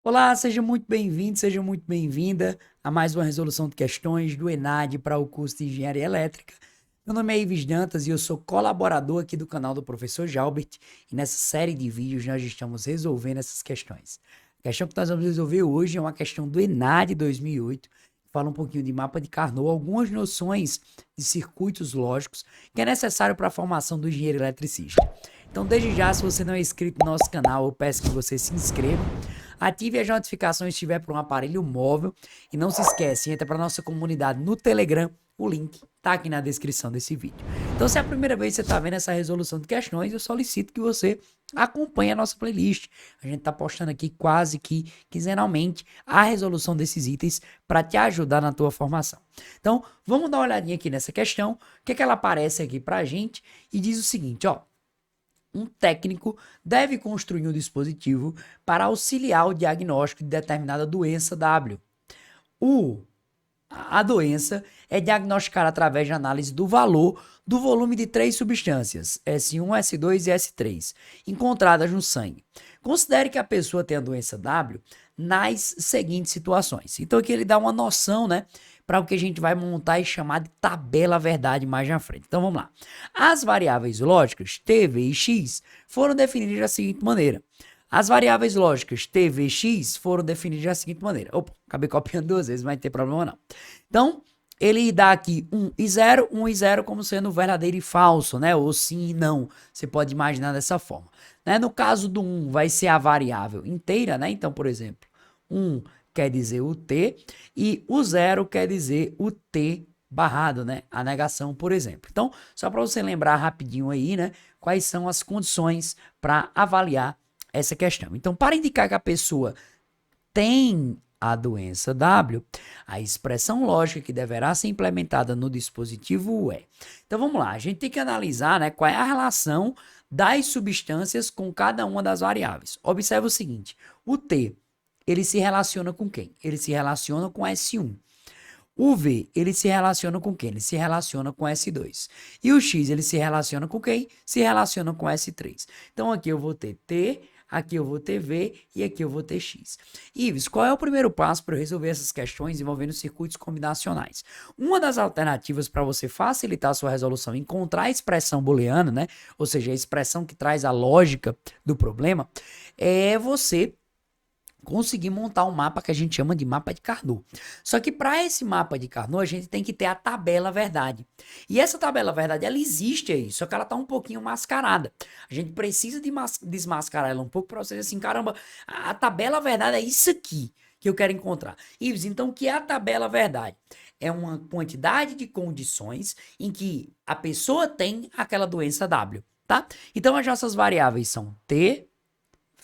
Olá, seja muito bem-vindo, seja muito bem-vinda a mais uma resolução de questões do ENAD para o curso de Engenharia Elétrica. Meu nome é Ives Dantas e eu sou colaborador aqui do canal do professor Jalbert e nessa série de vídeos nós estamos resolvendo essas questões. A questão que nós vamos resolver hoje é uma questão do ENAD 2008, que fala um pouquinho de mapa de Carnot, algumas noções de circuitos lógicos que é necessário para a formação do engenheiro eletricista. Então, desde já, se você não é inscrito no nosso canal, eu peço que você se inscreva. Ative as notificações se estiver por um aparelho móvel. E não se esquece, entra para a nossa comunidade no Telegram. O link está aqui na descrição desse vídeo. Então, se é a primeira vez que você está vendo essa resolução de questões, eu solicito que você acompanhe a nossa playlist. A gente está postando aqui quase que quinzenalmente a resolução desses itens para te ajudar na tua formação. Então, vamos dar uma olhadinha aqui nessa questão. O que é que ela aparece aqui para a gente? E diz o seguinte, ó. Um técnico deve construir um dispositivo para auxiliar o diagnóstico de determinada doença W. A doença é diagnosticada através de análise do valor do volume de três substâncias, S1, S2 e S3, encontradas no sangue. Considere que a pessoa tem a doença W nas seguintes situações. Então aqui ele dá uma noção, né, para o que a gente vai montar e chamar de tabela verdade mais na frente. Então vamos lá. As variáveis lógicas T, V e X foram definidas da seguinte maneira. As variáveis lógicas T, V e X foram definidas da seguinte maneira. Opa, acabei copiando duas vezes, mas não tem problema não. Então, ele dá aqui 1 e 0 como sendo verdadeiro e falso, né? Ou sim e não. Você pode imaginar dessa forma. Né? No caso do 1, vai ser a variável inteira, né? Então, por exemplo, 1 quer dizer o T e o 0 quer dizer o T barrado, né? A negação, por exemplo. Então, só para você lembrar rapidinho aí, né? Quais são as condições para avaliar essa questão. Então, para indicar que a pessoa tem a doença W, a expressão lógica que deverá ser implementada no dispositivo é. Então vamos lá, a gente tem que analisar, né, qual é a relação das substâncias com cada uma das variáveis. Observe o seguinte, o T, ele se relaciona com quem? Ele se relaciona com S1. O V, ele se relaciona com quem? Ele se relaciona com S2. E o X, ele se relaciona com quem? Se relaciona com S3. Então aqui eu vou ter T, aqui eu vou ter V e aqui eu vou ter X. Ives, qual é o primeiro passo para eu resolver essas questões envolvendo circuitos combinacionais? Uma das alternativas para você facilitar a sua resolução, encontrar a expressão booleana, né? Ou seja, a expressão que traz a lógica do problema, é você conseguir montar um mapa que a gente chama de mapa de Carnot. Só que para esse mapa de Carnot, a gente tem que ter a tabela verdade. E essa tabela verdade, ela existe aí, só que ela está um pouquinho mascarada. A gente precisa de desmascarar ela um pouco para você dizer assim, caramba, a tabela verdade é isso aqui que eu quero encontrar. Ives, então o que é a tabela verdade? É uma quantidade de condições em que a pessoa tem aquela doença W, tá? Então as nossas variáveis são T,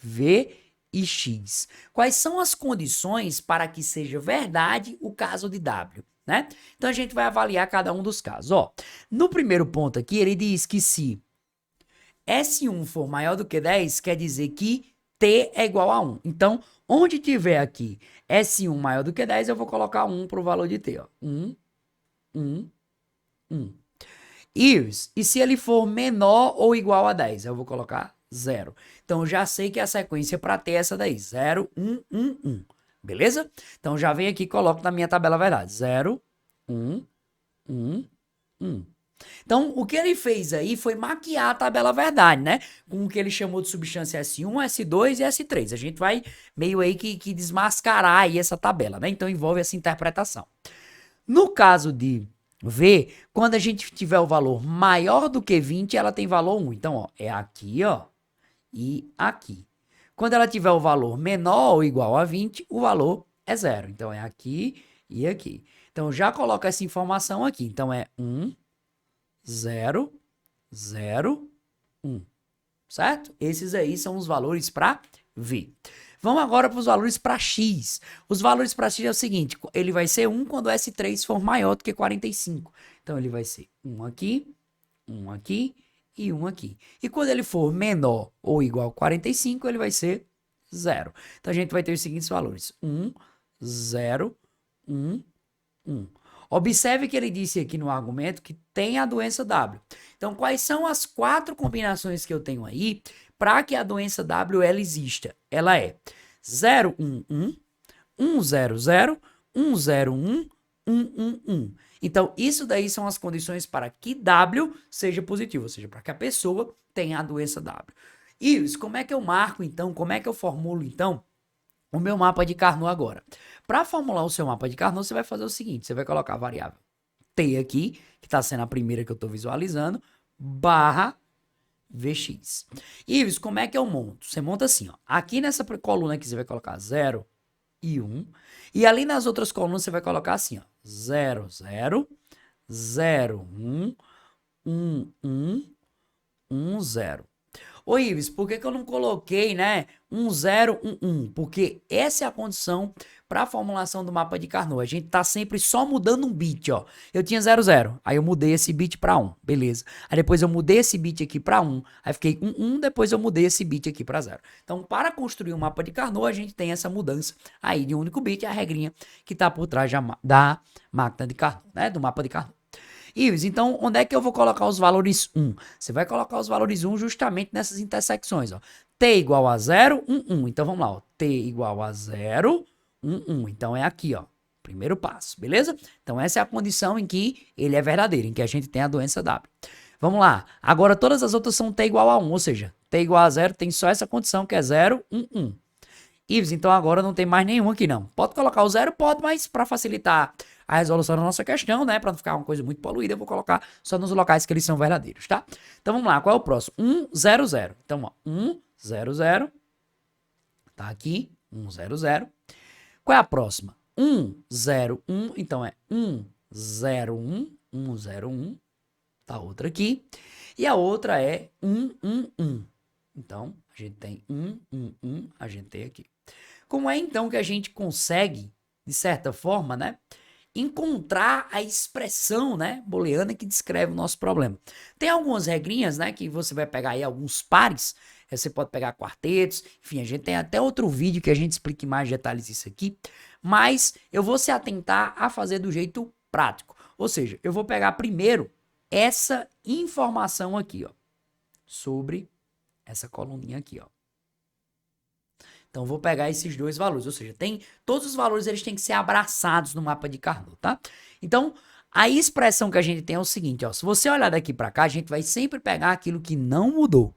V e X. Quais são as condições para que seja verdade o caso de W, né? Então a gente vai avaliar cada um dos casos. Ó, no primeiro ponto aqui, ele diz que se S1 for maior do que 10, quer dizer que T é igual a 1. Então, onde tiver aqui S1 maior do que 10, eu vou colocar 1 para o valor de T. Ó. 1, 1, 1. E se ele for menor ou igual a 10, eu vou colocar 0. Então, eu já sei que a sequência para ter essa daí, 0, 1, 1, 1. Beleza? Então, já venho aqui e coloco na minha tabela verdade. 0, 1, 1, 1. Então, o que ele fez aí foi maquiar a tabela verdade, né? Com o que ele chamou de substância S1, S2 e S3. A gente vai meio aí que desmascarar aí essa tabela, né? Então, envolve essa interpretação. No caso de V, quando a gente tiver o valor maior do que 20, ela tem valor 1. Então, ó, é aqui, ó, e aqui. Quando ela tiver o valor menor ou igual a 20, o valor é 0. Então, é aqui e aqui. Então, já coloco essa informação aqui. Então, é 1, 0, 0, 1. Certo? Esses aí são os valores para V. Vamos agora para os valores para X. Os valores para X é o seguinte, ele vai ser 1 quando S3 for maior do que 45. Então, ele vai ser 1 aqui e 1 aqui. E quando ele for menor ou igual a 45, ele vai ser 0. Então, a gente vai ter os seguintes valores. 1, 0, 1, 1. Observe que ele disse aqui no argumento que tem a doença W. Então, quais são as 4 combinações que eu tenho aí para que a doença W ela exista? Ela é 011, 100, 101, 111. Então, isso daí são as condições para que W seja positivo, ou seja, para que a pessoa tenha a doença W. Iris, como é que eu marco, então, como é que eu formulo, então, o meu mapa de Carnot agora? Para formular o seu mapa de Carnot, você vai fazer o seguinte, você vai colocar a variável T aqui, que está sendo a primeira que eu estou visualizando, barra Vx. Iris, como é que eu monto? Você monta assim, ó. Aqui nessa coluna aqui você vai colocar 0 e 1. E ali nas outras colunas você vai colocar assim, ó. 0, 0, 0, 1, 1, 1, 1, 0. Ô Ives, por que eu não coloquei, né, 1, 0, 1, 1? Porque essa é a condição para a formulação do mapa de Carnot. A gente tá sempre só mudando um bit, ó. Eu tinha 0, 0, aí eu mudei esse bit para 1, beleza. Aí depois eu mudei esse bit aqui para 1, aí fiquei 1, 1, depois eu mudei esse bit aqui para 0. Então, para construir um mapa de Carnot, a gente tem essa mudança aí de um único bit, a regrinha que tá por trás da máquina de Carnot, né, do mapa de Carnot. Ives, então onde é que eu vou colocar os valores 1? Você vai colocar os valores 1 justamente nessas intersecções, ó. T igual a 0, 1, 1. Então vamos lá, ó. T igual a 0, 1, 1. Então é aqui, ó. Primeiro passo, beleza? Então essa é a condição em que ele é verdadeiro, em que a gente tem a doença W. Vamos lá. Agora todas as outras são T igual a 1, ou seja, T igual a 0 tem só essa condição que é 0, 1, 1. Ives, então agora não tem mais nenhum aqui não. Pode colocar o 0? Pode, mas para facilitar a resolução da nossa questão, né, para não ficar uma coisa muito poluída, eu vou colocar só nos locais que eles são verdadeiros, tá? Então vamos lá, qual é o próximo? 1, 0, 0. Então, ó, 1, 0, 0. Tá aqui, 1, 0, 0. Qual é a próxima? 1, 0, 1. Então é 1, 0, 1, 1, 0, 1. Tá outra aqui. E a outra é 1, 1, 1. Então, a gente tem 1, 1, 1, a gente tem aqui. Como é então que a gente consegue, de certa forma, né, encontrar a expressão, né, booleana que descreve o nosso problema? Tem algumas regrinhas, né, que você vai pegar aí alguns pares, você pode pegar quartetos, enfim, a gente tem até outro vídeo que a gente explique mais detalhes isso aqui, mas eu vou se atentar a fazer do jeito prático. Ou seja, eu vou pegar primeiro essa informação aqui, ó, sobre essa coluninha aqui, ó. Então, vou pegar esses dois valores, ou seja, todos os valores eles têm que ser abraçados no mapa de Carnot, tá? Então, a expressão que a gente tem é o seguinte, ó, se você olhar daqui para cá, a gente vai sempre pegar aquilo que não mudou.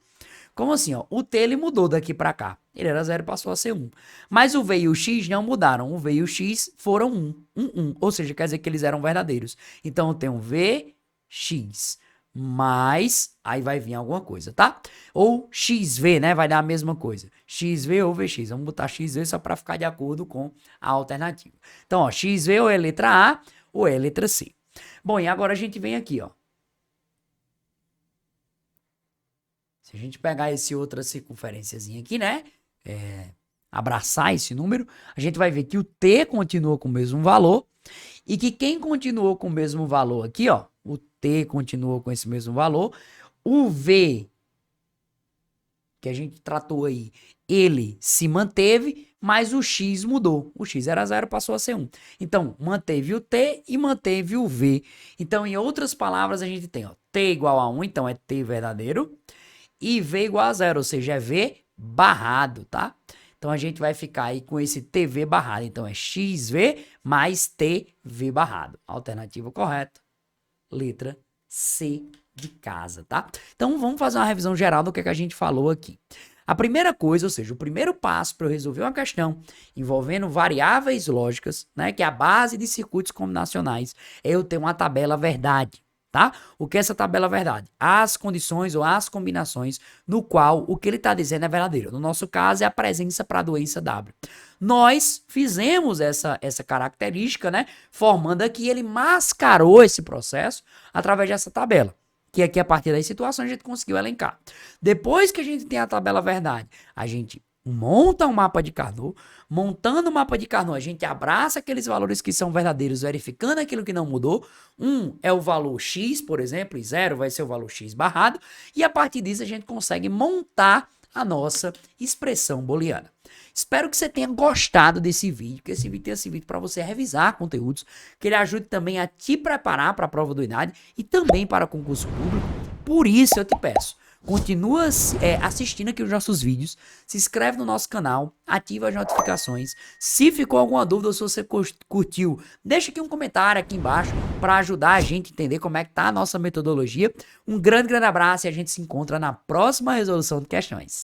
Como assim, ó? O T ele mudou daqui para cá. Ele era 0 e passou a ser 1. Mas o V e o X não mudaram. O V e o X foram 1, 1. Ou seja, quer dizer que eles eram verdadeiros. Então, eu tenho VX mais, aí vai vir alguma coisa, tá? Ou XV, né? Vai dar a mesma coisa. XV ou VX. Vamos botar XV só para ficar de acordo com a alternativa. Então, ó, XV ou é letra A ou é letra C. Bom, e agora a gente vem aqui, ó. Se a gente pegar esse outra circunferênciazinha aqui, né? Abraçar esse número, a gente vai ver que o T continua com o mesmo valor e que quem continuou com o mesmo valor aqui, ó, o T continuou com esse mesmo valor, o V, que a gente tratou aí, ele se manteve, mas o X mudou. O X era 0, passou a ser 1. Então, manteve o T e manteve o V. Então, em outras palavras, a gente tem, ó, T igual a 1, então é T verdadeiro, e V igual a 0, ou seja, é V barrado, tá? Então, a gente vai ficar aí com esse TV barrado. Então, é XV mais TV barrado. Alternativa correta, letra C de casa, tá? Então, vamos fazer uma revisão geral do que a gente falou aqui. A primeira coisa, ou seja, o primeiro passo para eu resolver uma questão envolvendo variáveis lógicas, né, que é a base de circuitos combinacionais, é eu ter uma tabela verdade. Tá? O que é essa tabela verdade? As condições ou as combinações no qual o que ele está dizendo é verdadeiro. No nosso caso, é a presença para a doença W. Nós fizemos essa característica, né? Formando aqui, ele mascarou esse processo através dessa tabela. Que aqui, a partir das situações, a gente conseguiu elencar. Depois que a gente tem a tabela verdade, a gente monta um mapa de Carnot. Montando o mapa de Carnot, a gente abraça aqueles valores que são verdadeiros, verificando aquilo que não mudou. 1 é o valor X, por exemplo, e 0 vai ser o valor X barrado. E a partir disso, a gente consegue montar a nossa expressão booleana. Espero que você tenha gostado desse vídeo, que esse vídeo tenha servido para você revisar conteúdos, que ele ajude também a te preparar para a prova do INAD e também para concurso público. Por isso, eu te peço, continua assistindo aqui os nossos vídeos, se inscreve no nosso canal, ativa as notificações. Se ficou alguma dúvida ou se você curtiu, deixa aqui um comentário aqui embaixo para ajudar a gente a entender como é que tá a nossa metodologia. Um grande abraço e a gente se encontra na próxima resolução de questões.